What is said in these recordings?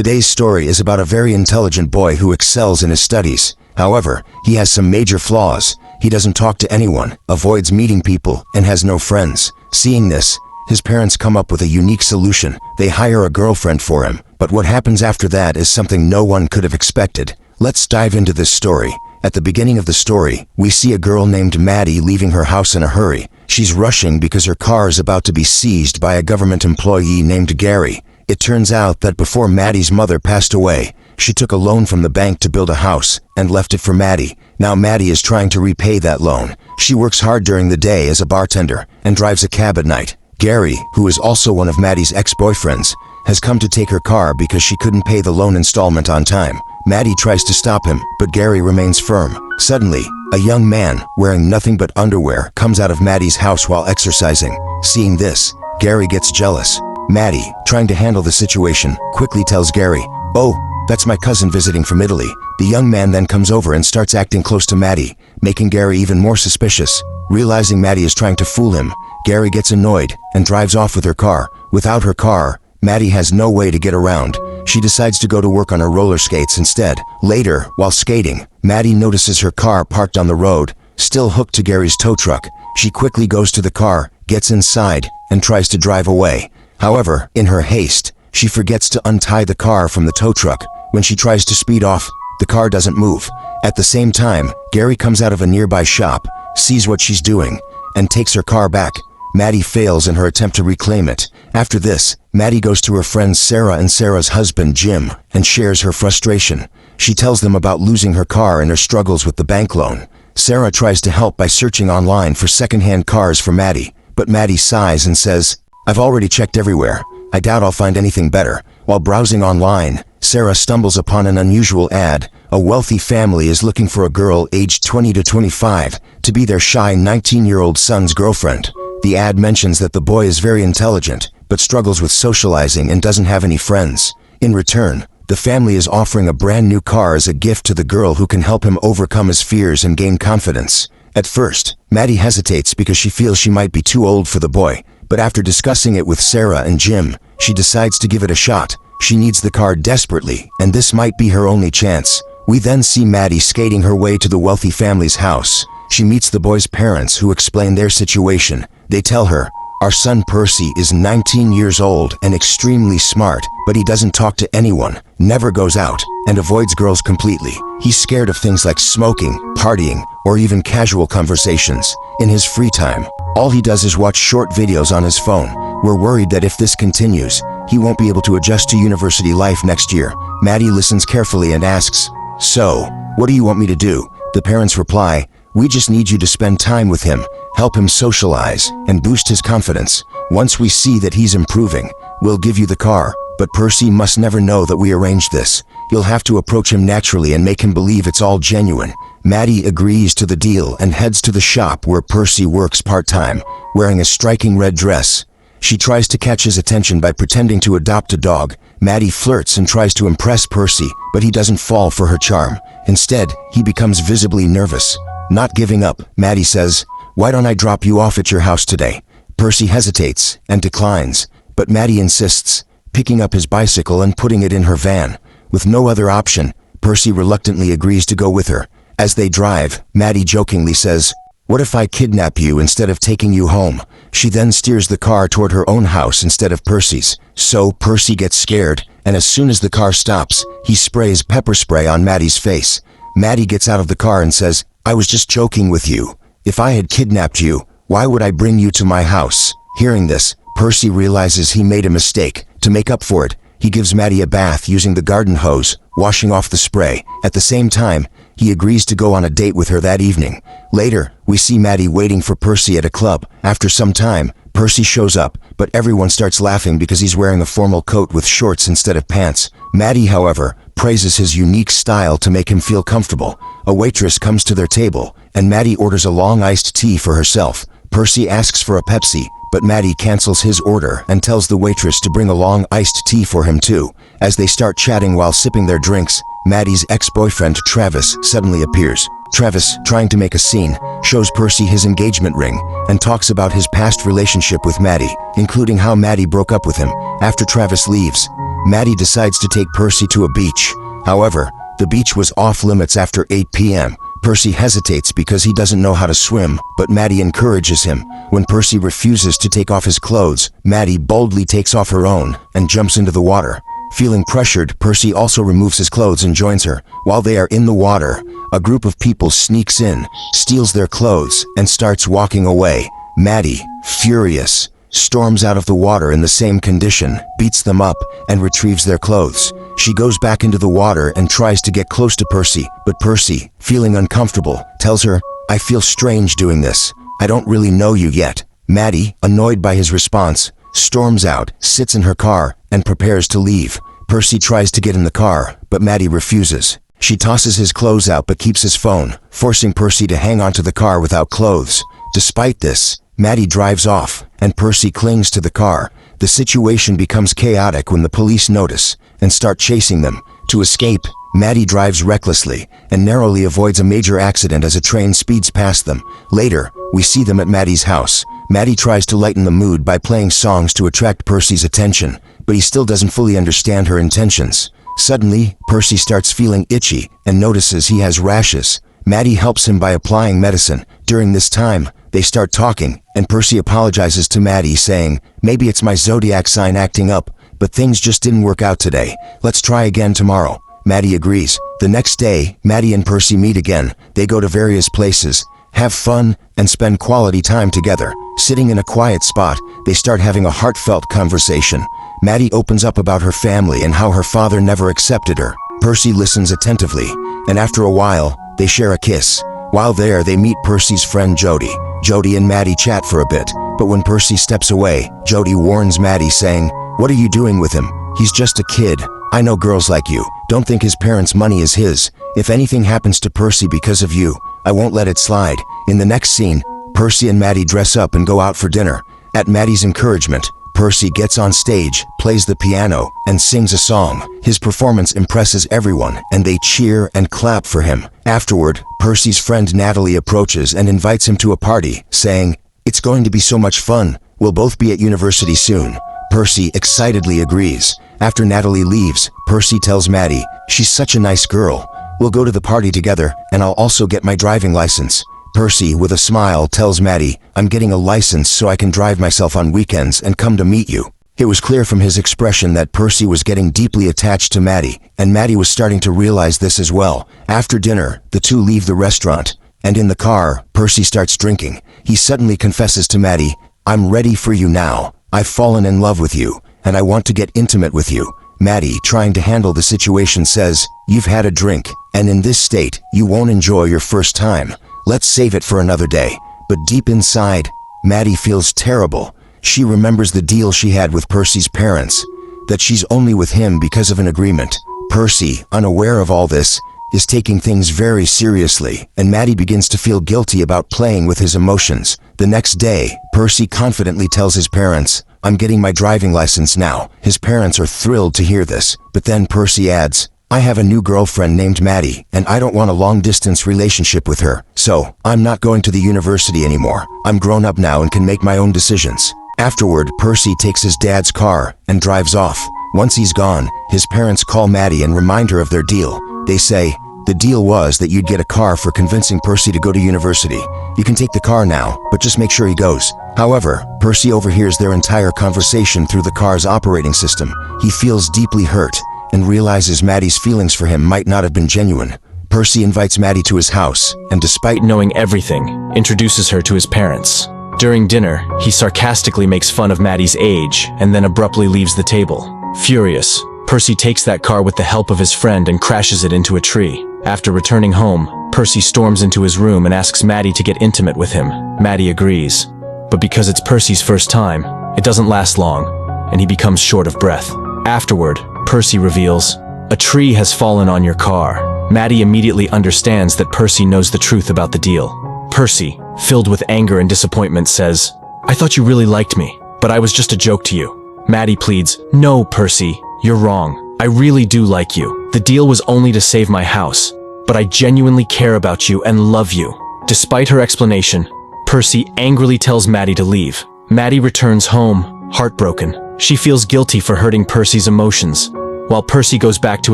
Today's story is about a very intelligent boy who excels in his studies. However, he has some major flaws. He doesn't talk to anyone, avoids meeting people, and has no friends. Seeing this, his parents come up with a unique solution. They hire a girlfriend for him, but what happens after that is something no one could have expected. Let's dive into this story. At the beginning of the story, we see a girl named Maddie leaving her house in a hurry. She's rushing because her car is about to be seized by a government employee named Gary. It turns out that before Maddie's mother passed away, she took a loan from the bank to build a house and left it for Maddie. Now Maddie is trying to repay that loan. She works hard during the day as a bartender and drives a cab at night. Gary, who is also one of Maddie's ex-boyfriends, has come to take her car because she couldn't pay the loan installment on time. Maddie tries to stop him, but Gary remains firm. Suddenly, a young man, wearing nothing but underwear, comes out of Maddie's house while exercising. Seeing this, Gary gets jealous. Maddie, trying to handle the situation, quickly tells Gary, "Oh, that's my cousin visiting from Italy." The young man then comes over and starts acting close to Maddie, making Gary even more suspicious. Realizing Maddie is trying to fool him, Gary gets annoyed and drives off with her car. Without her car, Maddie has no way to get around. She decides to go to work on her roller skates instead. Later, while skating, Maddie notices her car parked on the road, still hooked to Gary's tow truck. She quickly goes to the car, gets inside, and tries to drive away. However, in her haste, she forgets to untie the car from the tow truck. When she tries to speed off, the car doesn't move. At the same time, Gary comes out of a nearby shop, sees what she's doing, and takes her car back. Maddie fails in her attempt to reclaim it. After this, Maddie goes to her friends Sarah and Sarah's husband Jim and shares her frustration. She tells them about losing her car and her struggles with the bank loan. Sarah tries to help by searching online for second-hand cars for Maddie, but Maddie sighs and says, "I've already checked everywhere. I doubt I'll find anything better." While browsing online, Sarah stumbles upon an unusual ad. A wealthy family is looking for a girl aged 20 to 25 to be their shy 19-year-old son's girlfriend. The ad mentions that the boy is very intelligent, but struggles with socializing and doesn't have any friends. In return, the family is offering a brand new car as a gift to the girl who can help him overcome his fears and gain confidence. At first, Maddie hesitates because she feels she might be too old for the boy, but after discussing it with Sarah and Jim, she decides to give it a shot. She needs the car desperately, and this might be her only chance. We then see Maddie skating her way to the wealthy family's house. She meets the boy's parents, who explain their situation. They tell her, "Our son Percy is 19 years old and extremely smart, but he doesn't talk to anyone, never goes out, and avoids girls completely. He's scared of things like smoking, partying, or even casual conversations. In his free time, all he does is watch short videos on his phone. We're worried that if this continues, he won't be able to adjust to university life next year." Maddie listens carefully and asks, "So, what do you want me to do?" The parents reply, "We just need you to spend time with him, help him socialize, and boost his confidence. Once we see that he's improving, we'll give you the car, but Percy must never know that we arranged this. You'll have to approach him naturally and make him believe it's all genuine." Maddie agrees to the deal and heads to the shop where Percy works part-time, wearing a striking red dress. She tries to catch his attention by pretending to adopt a dog. Maddie flirts and tries to impress Percy, but he doesn't fall for her charm. Instead, he becomes visibly nervous. Not giving up, Maddie says, "Why don't I drop you off at your house today?" Percy hesitates and declines, but Maddie insists, picking up his bicycle and putting it in her van. With no other option, Percy reluctantly agrees to go with her. As they drive, Maddie jokingly says, "What if I kidnap you instead of taking you home?" She then steers the car toward her own house instead of Percy's. So Percy gets scared, and as soon as the car stops, he sprays pepper spray on Maddie's face. Maddie gets out of the car and says, "I was just joking with you. If I had kidnapped you, why would I bring you to my house?" Hearing this, Percy realizes he made a mistake. To make up for it, he gives Maddie a bath using the garden hose, washing off the spray. At the same time, he agrees to go on a date with her that evening. Later, we see Maddie waiting for Percy at a club. After some time, Percy shows up, but everyone starts laughing because he's wearing a formal coat with shorts instead of pants. Maddie, however, praises his unique style to make him feel comfortable. A waitress comes to their table, and Maddie orders a long iced tea for herself. Percy asks for a Pepsi, but Maddie cancels his order and tells the waitress to bring a long iced tea for him too. As they start chatting while sipping their drinks, Maddie's ex-boyfriend Travis suddenly appears. Travis, trying to make a scene, shows Percy his engagement ring and talks about his past relationship with Maddie, including how Maddie broke up with him. After Travis leaves, Maddie decides to take Percy to a beach. However, the beach was off limits after 8 p.m. Percy hesitates because he doesn't know how to swim, but Maddie encourages him. When Percy refuses to take off his clothes, Maddie boldly takes off her own and jumps into the water. Feeling pressured, Percy also removes his clothes and joins her. While they are in the water, a group of people sneaks in, steals their clothes, and starts walking away. Maddie, furious, storms out of the water in the same condition, beats them up, and retrieves their clothes. She goes back into the water and tries to get close to Percy, but Percy, feeling uncomfortable, tells her, "I feel strange doing this. I don't really know you yet." Maddie, annoyed by his response, storms out, sits in her car, and prepares to leave. Percy tries to get in the car, but Maddie refuses. She tosses his clothes out but keeps his phone, forcing Percy to hang onto the car without clothes. Despite this, Maddie drives off, and Percy clings to the car. The situation becomes chaotic when the police notice and start chasing them. To escape, Maddie drives recklessly and narrowly avoids a major accident as a train speeds past them. Later, we see them at Maddie's house. Maddie tries to lighten the mood by playing songs to attract Percy's attention, but he still doesn't fully understand her intentions. Suddenly, Percy starts feeling itchy and notices he has rashes. Maddie helps him by applying medicine. During this time, they start talking, and Percy apologizes to Maddie, saying, "Maybe it's my zodiac sign acting up, but things just didn't work out today. Let's try again tomorrow." Maddie agrees. The next day, Maddie and Percy meet again. They go to various places, have fun, and spend quality time together. Sitting in a quiet spot, they start having a heartfelt conversation. Maddie opens up about her family and how her father never accepted her. Percy listens attentively, and after a while, they share a kiss. While there, they meet Percy's friend Jody. Jody and Maddie chat for a bit, but when Percy steps away, Jody warns Maddie, saying, "What are you doing with him? He's just a kid. I know girls like you. Don't think his parents' money is his. If anything happens to Percy because of you, I won't let it slide." In the next scene, Percy and Maddie dress up and go out for dinner. At Maddie's encouragement, Percy gets on stage, plays the piano, and sings a song. His performance impresses everyone, and they cheer and clap for him. Afterward, Percy's friend Natalie approaches and invites him to a party, saying, "It's going to be so much fun. We'll both be at university soon." Percy excitedly agrees. After Natalie leaves, Percy tells Maddie, "She's such a nice girl. We'll go to the party together, and I'll also get my driving license." Percy, with a smile, tells Maddie, "I'm getting a license so I can drive myself on weekends and come to meet you." It was clear from his expression that Percy was getting deeply attached to Maddie, and Maddie was starting to realize this as well. After dinner, the two leave the restaurant, and in the car, Percy starts drinking. He suddenly confesses to Maddie, "I'm ready for you now. I've fallen in love with you, and I want to get intimate with you." Maddie, trying to handle the situation, says, "You've had a drink, and in this state, you won't enjoy your first time. Let's save it for another day." But deep inside, Maddie feels terrible. She remembers the deal she had with Percy's parents, that she's only with him because of an agreement. Percy, unaware of all this, is taking things very seriously, and Maddie begins to feel guilty about playing with his emotions. The next day, Percy confidently tells his parents, "I'm getting my driving license now." His parents are thrilled to hear this, but then Percy adds, "I have a new girlfriend named Maddie, and I don't want a long-distance relationship with her, so I'm not going to the university anymore. I'm grown up now and can make my own decisions." Afterward, Percy takes his dad's car and drives off. Once he's gone, his parents call Maddie and remind her of their deal. They say, "The deal was that you'd get a car for convincing Percy to go to university. You can take the car now, but just make sure he goes." However, Percy overhears their entire conversation through the car's operating system. He feels deeply hurt and realizes Maddie's feelings for him might not have been genuine. Percy invites Maddie to his house, and despite Knowing everything, introduces her to his parents. During dinner, he sarcastically makes fun of Maddie's age and then abruptly leaves the table. Furious, Percy takes that car with the help of his friend and crashes it into a tree. After returning home, Percy storms into his room and asks Maddie to get intimate with him. Maddie agrees, but because it's Percy's first time, it doesn't last long, and he becomes short of breath. Afterward, Percy reveals, "A tree has fallen on your car." Maddie immediately understands that Percy knows the truth about the deal. Percy, filled with anger and disappointment, says, "I thought you really liked me, but I was just a joke to you." Maddie pleads, "No, Percy, you're wrong. I really do like you. The deal was only to save my house, but I genuinely care about you and love you." Despite her explanation, Percy angrily tells Maddie to leave. Maddie returns home, heartbroken. She feels guilty for hurting Percy's emotions, while Percy goes back to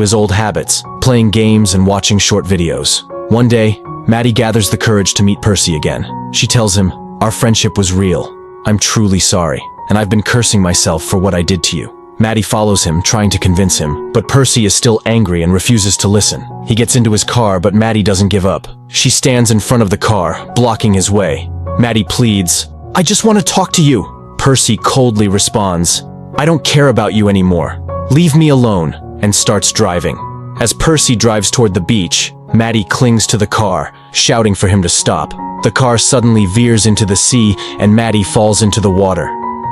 his old habits, playing games and watching short videos. One day, Maddie gathers the courage to meet Percy again. She tells him, "Our friendship was real. I'm truly sorry, and I've been cursing myself for what I did to you." Maddie follows him, trying to convince him, but Percy is still angry and refuses to listen. He gets into his car, but Maddie doesn't give up. She stands in front of the car, blocking his way. Maddie pleads, "I just want to talk to you." Percy coldly responds, "I don't care about you anymore. Leave me alone," and starts driving. As Percy drives toward the beach, Maddie clings to the car, shouting for him to stop. The car suddenly veers into the sea, and Maddie falls into the water.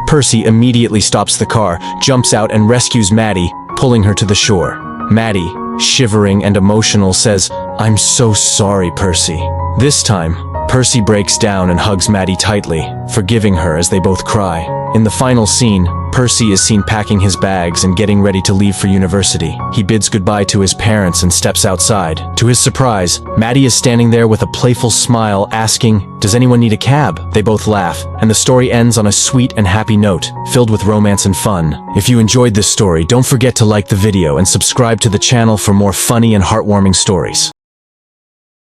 Percy immediately stops the car, jumps out and rescues Maddie, pulling her to the shore. Maddie, shivering and emotional, says, "I'm so sorry, Percy." This time, Percy breaks down and hugs Maddie tightly, forgiving her as they both cry. In the final scene, Percy is seen packing his bags and getting ready to leave for university. He bids goodbye to his parents and steps outside. To his surprise, Maddie is standing there with a playful smile, asking, "Does anyone need a cab?" They both laugh, and the story ends on a sweet and happy note, filled with romance and fun. If you enjoyed this story, don't forget to like the video and subscribe to the channel for more funny and heartwarming stories.